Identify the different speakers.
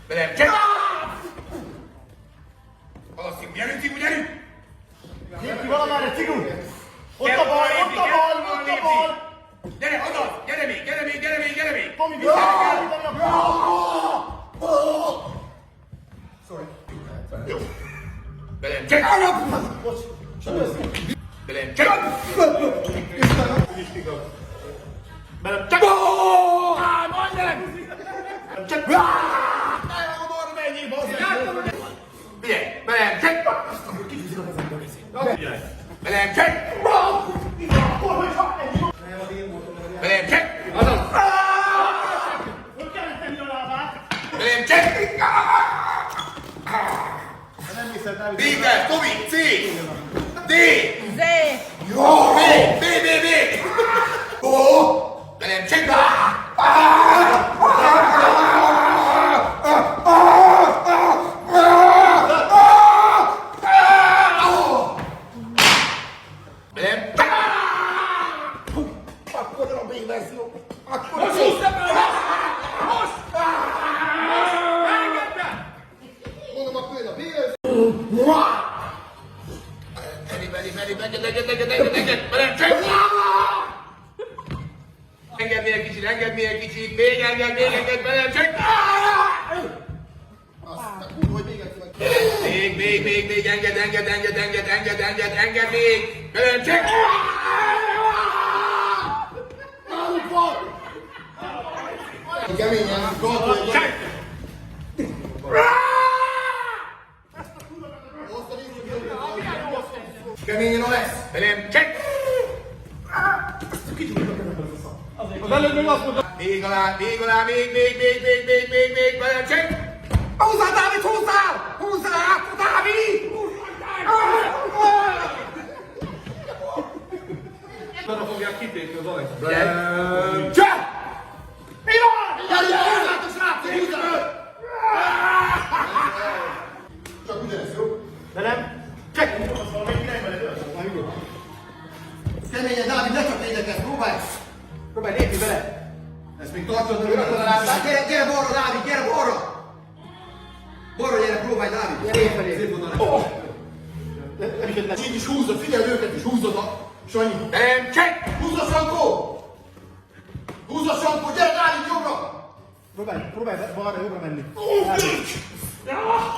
Speaker 1: Velem, check! Halasztjuk, gyerünk, gyerünk!
Speaker 2: Lépj valamerre, Cigul! Ott a bal, ott a bal, ott a bal!
Speaker 1: Gyere, oda! Gyere még, gyere még, gyere még, gyere még!
Speaker 2: Tomi, visszaállítani a bal! Sorry.
Speaker 1: Jó. Velem, check!
Speaker 2: Bocs, sebezd!
Speaker 1: Velem, check!
Speaker 2: Velem, check!
Speaker 1: Majdnem!
Speaker 2: Check!
Speaker 1: Elmondom, mennyi, bazzeg! Figyelj, velem, check! Velem, check! Velem, check! Azaz!
Speaker 2: Hogy kellett tenni a lábát?
Speaker 1: Velem, check!
Speaker 2: Nem hiszed, Dávid.
Speaker 1: Vége, Tomi, C! D!
Speaker 3: Z.
Speaker 1: Jó! B! B! B! B! Ó! Velem, check! Velem, check!
Speaker 2: Akkor a B-verzió.
Speaker 1: Most húztam el! Most! Engedd be!
Speaker 2: Mondom, akkor jön a B-verzió.
Speaker 1: Engedd, velem, check! Engedd még egy kicsit, még engedd, velem, check!
Speaker 2: Azt, hogy még egyszer.
Speaker 1: Még, engedd még! Velem, check!
Speaker 2: Náluk van! Keményen, gratulálj!
Speaker 1: Check!
Speaker 2: Keményen a lesz!
Speaker 1: Velem, check!
Speaker 2: Az előbb még azt mondta.
Speaker 1: Még alá, még, velem, check!
Speaker 2: Húzzál, Dávid, húzzál! Húzzál, Dávid!
Speaker 4: Arra fogják kitépni az ajtót.
Speaker 1: Velem, check!
Speaker 2: Mi van? Húzzátok, srácok, húzzál! Csak ugyanez, jó? Velem? Check! Keményen, Dávid, ne csak lényeket, próbálj! Próbálj lépni bele! Ezt még tartod, hogy rakod a lábát. Gyere balra, Dávid, gyere balra! Balra gyere, próbálj, Dávid! Gyere felé! Szép vonal! Így is húzod, figyeld őket is, húzod a Sanyi!
Speaker 1: Velem, check!
Speaker 2: Húzd a Sankó! Húzd a Sankó, gyere, Dávid, jobbra! Próbálj balra, jobbra menni.